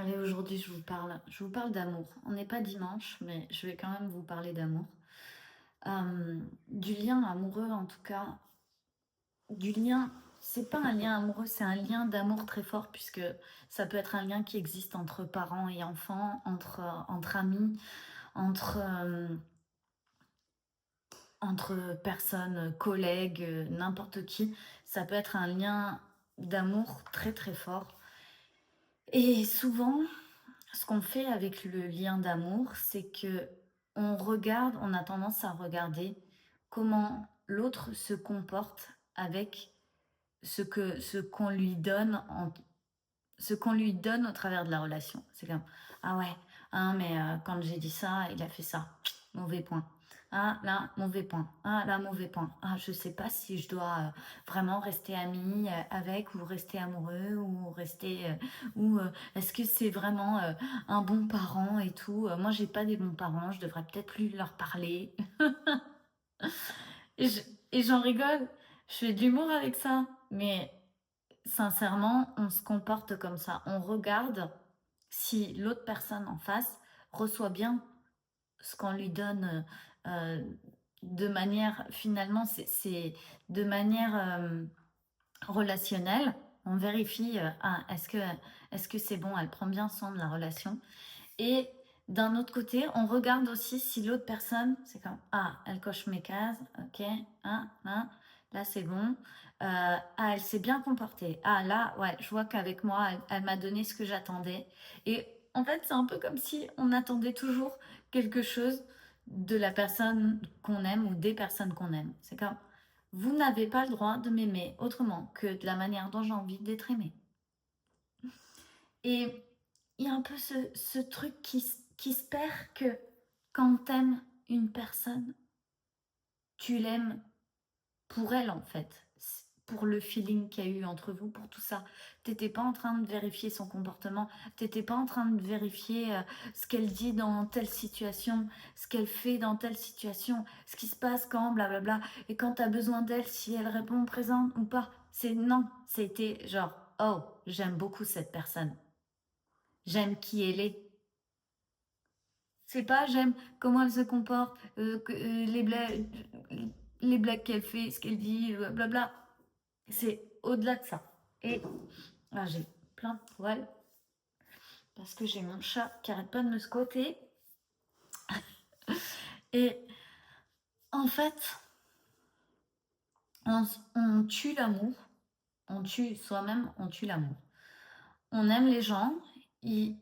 Allez, aujourd'hui, je vous parle d'amour. On n'est pas dimanche, mais je vais quand même vous parler d'amour. Du lien amoureux, en tout cas, du lien, c'est pas un lien amoureux, c'est un lien d'amour très fort, puisque ça peut être un lien qui existe entre parents et enfants, entre amis, entre, entre personnes, collègues, n'importe qui. Ça peut être un lien d'amour très très fort. Et souvent, ce qu'on fait avec le lien d'amour, c'est que on a tendance à regarder comment l'autre se comporte avec ce qu'on lui donne ce qu'on lui donne au travers de la relation. C'est comme: «Ah ouais, hein, mais quand j'ai dit ça, il a fait ça. Mauvais point. Ah là, mauvais point. Ah là, mauvais point. Ah, je sais pas si je dois, vraiment rester amie, avec ou rester amoureux ou rester, est-ce que c'est vraiment, un bon parent et tout? Moi, j'ai pas des bons parents, je devrais peut-être plus leur parler». Et je et j'en rigole, je fais de l'humour avec ça, mais sincèrement, on se comporte comme ça. On regarde si l'autre personne en face reçoit bien ce qu'on lui donne, de manière finalement, c'est de manière, relationnelle. On vérifie, ah, est-ce que c'est bon? Elle prend bien soin de la relation et d'un autre côté, on regarde aussi si l'autre personne, c'est comme: «Ah, elle coche mes cases, OK, hein, là c'est bon. Ah, elle s'est bien comportée. Ah là, ouais, je vois qu'avec moi, elle m'a donné ce que j'attendais». Et en fait, c'est un peu comme si on attendait toujours quelque chose de la personne qu'on aime ou des personnes qu'on aime. C'est comme: «Vous n'avez pas le droit de m'aimer autrement que de la manière dont j'ai envie d'être aimée». Et il y a un peu ce truc qui se perd, que quand t'aimes une personne, tu l'aimes pour elle en fait. Pour le feeling qu'il y a eu entre vous, pour tout ça. T'étais pas en train de vérifier son comportement, t'étais pas en train de vérifier ce qu'elle dit dans telle situation, ce qu'elle fait dans telle situation, ce qui se passe quand, blablabla. Et quand t'as besoin d'elle, si elle répond présente ou pas. C'est non, c'était genre, oh, j'aime beaucoup cette personne. J'aime qui elle est. C'est pas j'aime comment elle se comporte, les blagues qu'elle fait, ce qu'elle dit, blabla. C'est au-delà de ça. Et là, j'ai plein de poils parce que j'ai mon chat qui arrête pas de me squatter. Et en fait, on tue l'amour, on tue soi-même, on tue l'amour. On aime les gens, ils,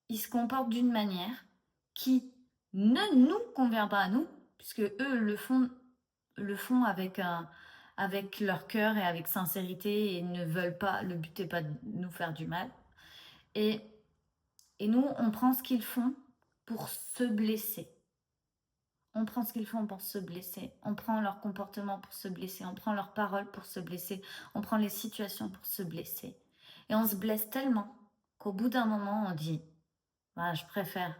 ils se comportent d'une manière qui ne nous convient pas à nous, puisque eux le font avec leur cœur et avec sincérité et ne veulent pas, le but n'est pas de nous faire du mal. Et, et nous, on prend ce qu'ils font pour se blesser. On prend ce qu'ils font pour se blesser. On prend leur comportement pour se blesser. On prend leurs paroles pour se blesser. On prend les situations pour se blesser. Et on se blesse tellement qu'au bout d'un moment, on dit: bah, je préfère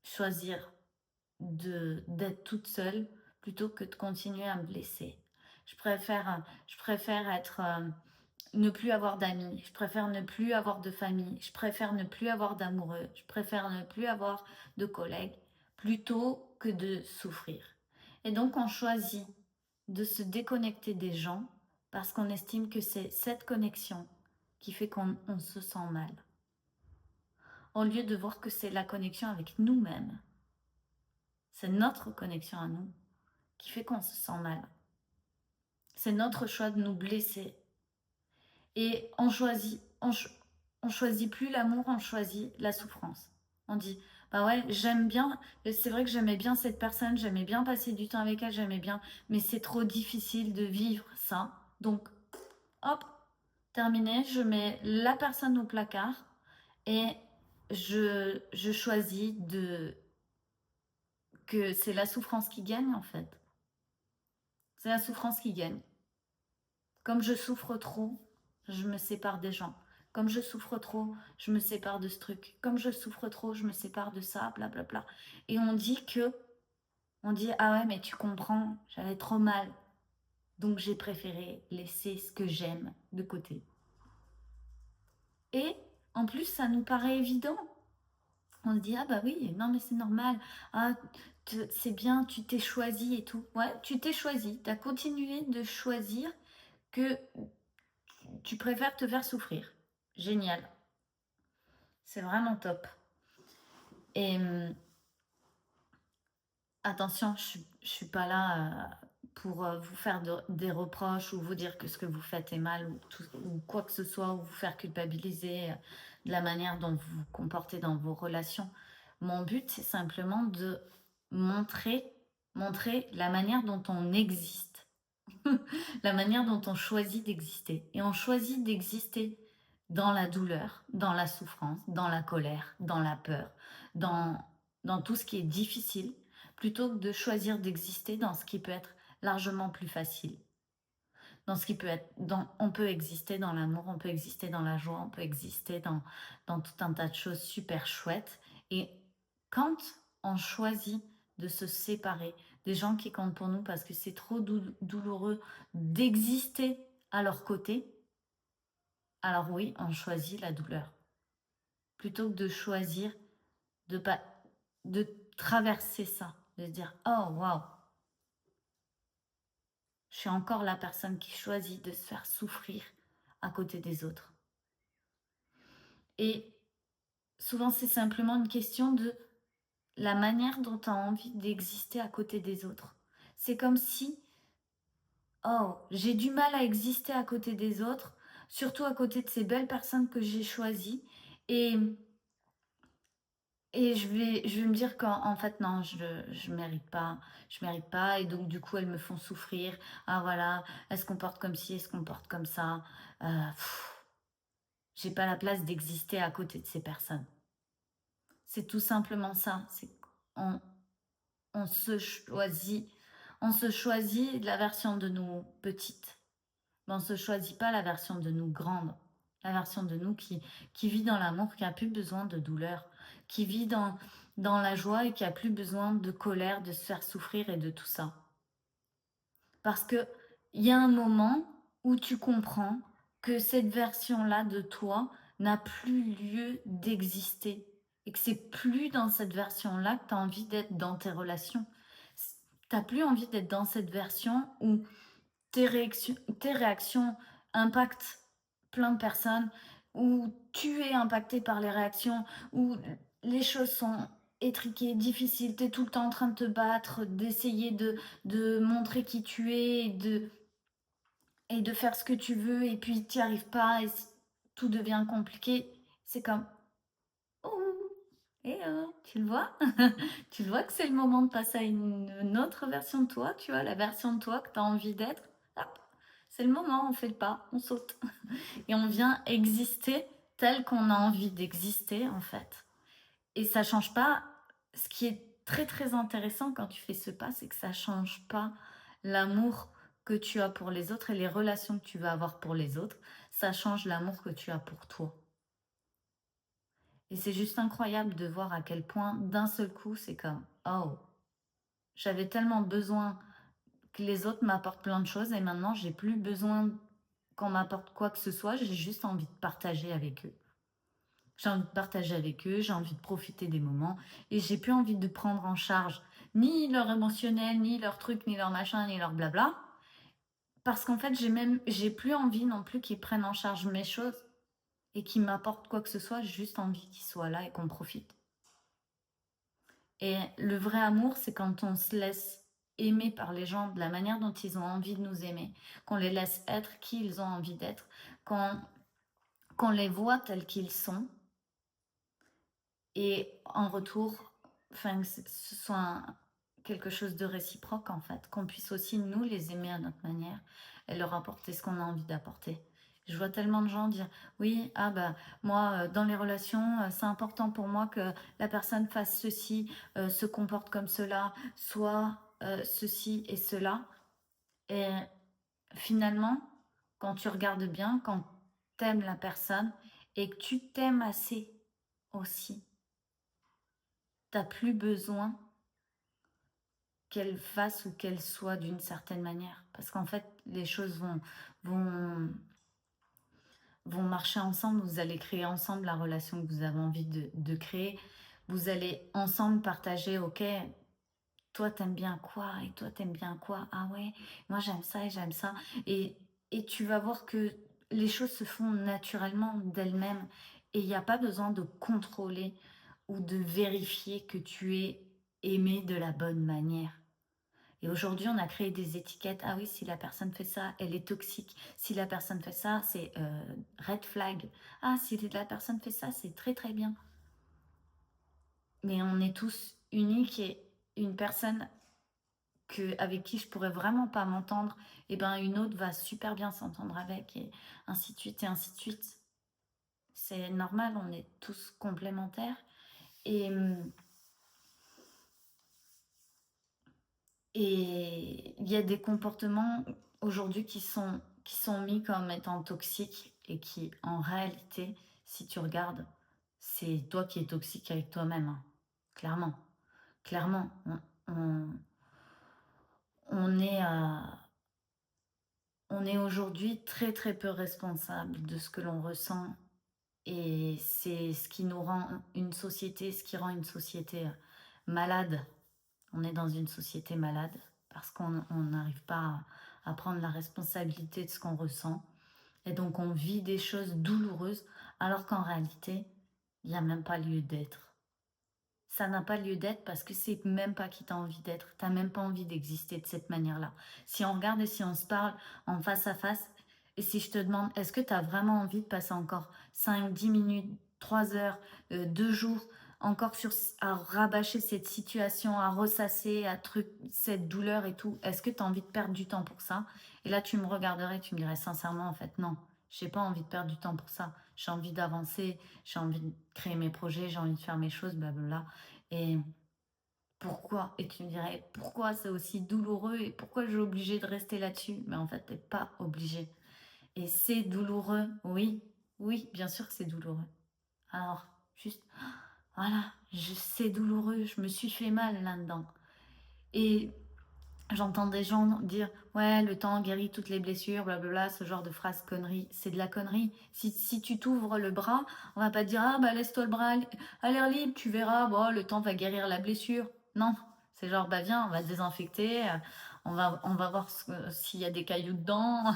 choisir d'être toute seule plutôt que de continuer à me blesser. Je préfère être, ne plus avoir d'amis, je préfère ne plus avoir de famille, je préfère ne plus avoir d'amoureux, je préfère ne plus avoir de collègues, plutôt que de souffrir. Et donc on choisit de se déconnecter des gens parce qu'on estime que c'est cette connexion qui fait qu'on se sent mal, au lieu de voir que c'est la connexion avec nous-mêmes, c'est notre connexion à nous qui fait qu'on se sent mal. C'est notre choix de nous blesser. Et on choisit plus l'amour, on choisit la souffrance. On dit: bah ouais, j'aime bien, c'est vrai que j'aimais bien cette personne, j'aimais bien passer du temps avec elle, j'aimais bien, mais c'est trop difficile de vivre ça. Donc, hop, terminé, je mets la personne au placard et je choisis que c'est la souffrance qui gagne en fait. C'est la souffrance qui gagne. Comme je souffre trop, je me sépare des gens. Comme je souffre trop, je me sépare de ce truc. Comme je souffre trop, je me sépare de ça, blablabla. Et on dit: ah ouais, mais tu comprends, j'avais trop mal. Donc j'ai préféré laisser ce que j'aime de côté. Et En plus, ça nous paraît évident. On se dit: «Ah bah oui, non mais c'est normal. Ah, c'est bien, tu t'es choisi et tout». Ouais, tu t'es choisi. Tu as continué de choisir que tu préfères te faire souffrir. Génial, c'est vraiment top. Et attention, je suis pas là, pour, vous faire des reproches ou vous dire que ce que vous faites est mal ou quoi que ce soit, ou vous faire culpabiliser, de la manière dont vous vous comportez dans vos relations. Mon but, c'est simplement de montrer montrer la manière dont on existe, la manière dont on choisit d'exister. Et on choisit d'exister dans la douleur, dans la souffrance, dans la colère, dans la peur, dans tout ce qui est difficile, plutôt que de choisir d'exister dans ce qui peut être largement plus facile. Dans ce qui peut être, on peut exister dans l'amour, on peut exister dans la joie, on peut exister dans tout un tas de choses super chouettes. Et quand on choisit de se séparer des gens qui comptent pour nous parce que c'est trop douloureux d'exister à leur côté, alors oui, on choisit la douleur. Plutôt que de choisir de pas de traverser ça, de se dire: «Oh waouh, je suis encore la personne qui choisit de se faire souffrir à côté des autres». Et souvent, c'est simplement une question de la manière dont tu as envie d'exister à côté des autres. C'est comme si: «Oh, j'ai du mal à exister à côté des autres, surtout à côté de ces belles personnes que j'ai choisies, et je vais me dire qu'en fait non, je mérite pas, et donc du coup elles me font souffrir. Ah voilà, elles se comportent comme ci, elles se comportent comme ça. Heu, j'ai pas la place d'exister à côté de ces personnes». C'est tout simplement ça, c'est qu'on on se choisit la version de nous petites, mais on se choisit pas la version de nous grandes. La version de nous qui vit dans l'amour, qui a plus besoin de douleur, qui vit dans la joie et qui a plus besoin de colère, de se faire souffrir et de tout ça. Parce que il y a un moment où tu comprends que cette version-là de toi n'a plus lieu d'exister et que c'est plus dans cette version-là que tu as envie d'être dans tes relations. Tu n'as plus envie d'être dans cette version où tes réactions impactent plein de personnes, où tu es impacté par les réactions, où les choses sont étriquées, difficiles, tu es tout le temps en train de te battre, d'essayer de montrer qui tu es et de faire ce que tu veux, et puis tu n'y arrives pas et tout devient compliqué. C'est comme: «Oh, eh oh, tu le vois? Tu le vois que c'est le moment de passer à une autre version de toi, tu vois? La version de toi que tu as envie d'être. Hop, c'est le moment, on fait le pas, on saute et on vient exister tel qu'on a envie d'exister, en fait. Et ça change pas. Ce qui est très, très intéressant quand tu fais ce pas, c'est que ça change pas l'amour que tu as pour les autres et les relations que tu vas avoir pour les autres. Ça change l'amour que tu as pour toi. Et c'est juste incroyable de voir à quel point, d'un seul coup, c'est comme: «Oh, j'avais tellement besoin que les autres m'apportent plein de choses et maintenant j'ai plus besoin qu'on m'apporte quoi que ce soit, j'ai juste envie de partager avec eux». J'ai envie de partager avec eux, j'ai envie de profiter des moments et j'ai plus envie de prendre en charge ni leur émotionnel, ni leur truc, ni leur machin, ni leur blabla. Parce qu'en fait, j'ai plus envie non plus qu'ils prennent en charge mes choses et qu'ils m'apportent quoi que ce soit, j'ai juste envie qu'ils soient là et qu'on profite. Et le vrai amour, c'est quand on se laisse aimer par les gens de la manière dont ils ont envie de nous aimer, qu'on les laisse être qui ils ont envie d'être, qu'on les voit tels qu'ils sont, et en retour, enfin, que ce soit quelque chose de réciproque, en fait, qu'on puisse aussi nous les aimer à notre manière et leur apporter ce qu'on a envie d'apporter. Je vois tellement de gens dire: «Oui, ah bah, moi, dans les relations, c'est important pour moi que la personne fasse ceci, se comporte comme cela, soit, ceci et cela». Et finalement, quand tu regardes bien, quand tu aimes la personne et que tu t'aimes assez aussi, t'as plus besoin qu'elle fasse ou qu'elle soit d'une certaine manière. Parce qu'en fait, les choses vont vont marcher ensemble, vous allez créer ensemble la relation que vous avez envie de créer. Vous allez ensemble partager, ok, toi t'aimes bien quoi et toi t'aimes bien quoi? Ah ouais, moi j'aime ça et j'aime ça. Et tu vas voir que les choses se font naturellement d'elles-mêmes et il n'y a pas besoin de contrôler ou de vérifier que tu es aimé de la bonne manière. Et aujourd'hui, on a créé des étiquettes. Ah oui, si la personne fait ça, elle est toxique. Si la personne fait ça, c'est red flag. Ah, si la personne fait ça, c'est très très bien. Mais on est tous uniques et une personne avec qui je pourrais vraiment pas m'entendre, et ben une autre va super bien s'entendre avec, et ainsi de suite et ainsi de suite. C'est normal, on est tous complémentaires. Et, et il y a des comportements aujourd'hui qui sont mis comme étant toxiques et qui, en réalité, si tu regardes, c'est toi qui es toxique avec toi-même, hein. Clairement. Clairement. On, on est on est aujourd'hui très très peu responsable de ce que l'on ressent et c'est ce qui nous rend une société, ce qui rend une société malade. On est dans une société malade parce qu'on n'arrive pas à prendre la responsabilité de ce qu'on ressent. Et donc on vit des choses douloureuses alors qu'en réalité, il n'y a même pas lieu d'être. Ça n'a pas lieu d'être parce que c'est même pas qui t'as envie d'être. T'as même pas envie d'exister de cette manière-là. Si on regarde et si on se parle en face à face, et si je te demande, est-ce que tu as vraiment envie de passer encore 5, 10 minutes, 3 heures, 2 jours, encore à rabâcher cette situation, à ressasser, cette douleur et tout, est-ce que tu as envie de perdre du temps pour ça? Et là, tu me regarderais, tu me dirais sincèrement, en fait, non, j'ai pas envie de perdre du temps pour ça. J'ai envie d'avancer, j'ai envie de créer mes projets, j'ai envie de faire mes choses, blablabla. Et pourquoi? Et tu me dirais, pourquoi c'est aussi douloureux et pourquoi je suis obligée de rester là-dessus? Mais en fait, t'es pas obligée. Et c'est douloureux, oui, oui, bien sûr que c'est douloureux. Alors, juste, voilà, c'est douloureux, je me suis fait mal là-dedans. Et j'entends des gens dire, ouais, le temps guérit toutes les blessures, blablabla, ce genre de phrase connerie. C'est de la connerie. Si tu t'ouvres le bras, on va pas te dire, ah bah laisse-toi le bras à l'air libre, tu verras, bon, le temps va guérir la blessure. Non, c'est genre, bah viens, on va désinfecter, on va voir s'il y a des cailloux dedans,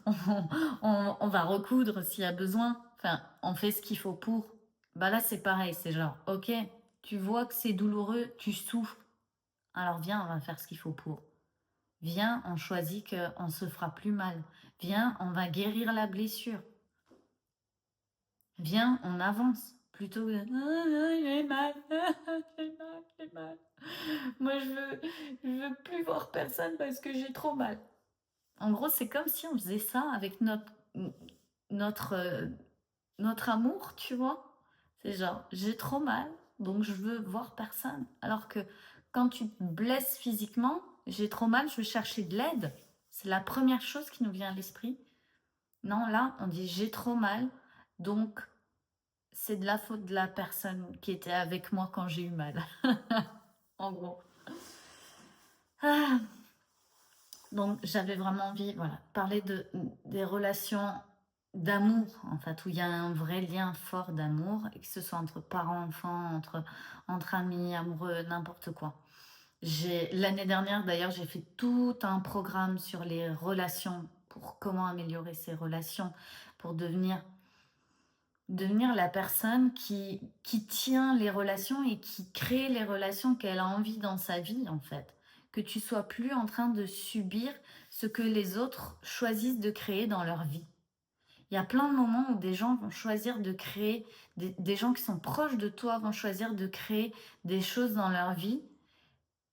on, on va recoudre s'il y a besoin. Enfin, on fait ce qu'il faut pour. Bah là, c'est pareil, c'est genre, ok, tu vois que c'est douloureux, tu souffres. Alors viens, on va faire ce qu'il faut pour. Viens, on choisit qu'on se fera plus mal. Viens, on va guérir la blessure. Viens, on avance. Plutôt que j'ai mal, j'ai mal, j'ai mal. Moi, je veux plus voir personne parce que j'ai trop mal. En gros, c'est comme si on faisait ça avec notre, euh, notre amour, tu vois. C'est genre, j'ai trop mal, donc je veux voir personne. Alors que quand tu te blesses physiquement, j'ai trop mal, je veux chercher de l'aide. C'est la première chose qui nous vient à l'esprit. Non, là, on dit j'ai trop mal, donc c'est de la faute de la personne qui était avec moi quand j'ai eu mal. En gros. Ah. Donc j'avais vraiment envie, voilà, parler des relations d'amour, en fait, où il y a un vrai lien fort d'amour, et que ce soit entre parents, enfants, entre amis, amoureux, n'importe quoi. L'année dernière, d'ailleurs, j'ai fait tout un programme sur les relations, pour comment améliorer ces relations, pour devenir la personne qui tient les relations et qui crée les relations qu'elle a envie dans sa vie, en fait. Que tu sois plus en train de subir ce que les autres choisissent de créer dans leur vie. Il y a plein de moments où des gens vont choisir de créer, des gens qui sont proches de toi vont choisir de créer des choses dans leur vie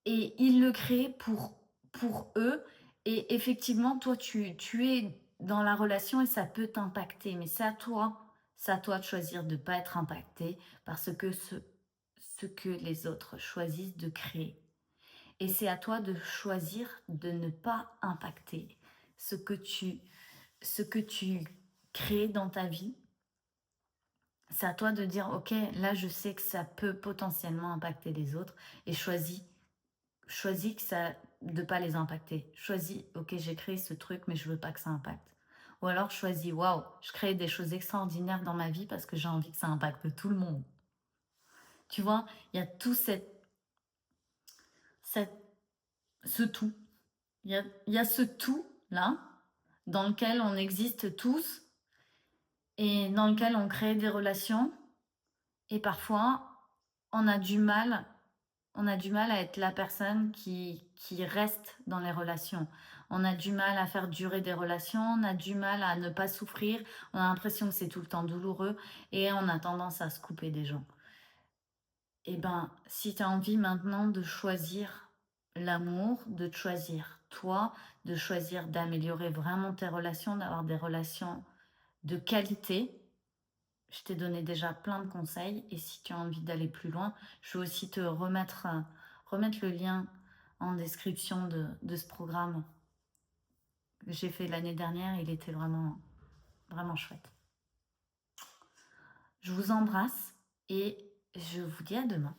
et ils le créent pour eux. Et effectivement, toi, tu es dans la relation et ça peut t'impacter. Mais c'est à toi de choisir de ne pas être impacté parce que ce que les autres choisissent de créer. Et c'est à toi de choisir de ne pas impacter ce que ce que tu crées dans ta vie. C'est à toi de dire, ok, là je sais que ça peut potentiellement impacter les autres et choisis que ça de pas les impacter. Choisis, ok, j'ai créé ce truc, mais je veux pas que ça impacte. Ou alors je choisis, waouh, je crée des choses extraordinaires dans ma vie parce que j'ai envie que ça impacte tout le monde. Tu vois, il y a tout cette- ce tout. Il y a ce tout-là dans lequel on existe tous et dans lequel on crée des relations. Et parfois, on a du mal on a du mal à être la personne qui reste dans les relations. On a du mal à faire durer des relations, on a du mal à ne pas souffrir, on a l'impression que c'est tout le temps douloureux et on a tendance à se couper des gens. Eh ben, si tu as envie maintenant de choisir l'amour, de te choisir toi, de choisir d'améliorer vraiment tes relations, d'avoir des relations de qualité, je t'ai donné déjà plein de conseils et si tu as envie d'aller plus loin, je vais aussi te remettre le lien en description de ce programme que j'ai fait l'année dernière. Il était vraiment, vraiment chouette. Je vous embrasse et je vous dis à demain.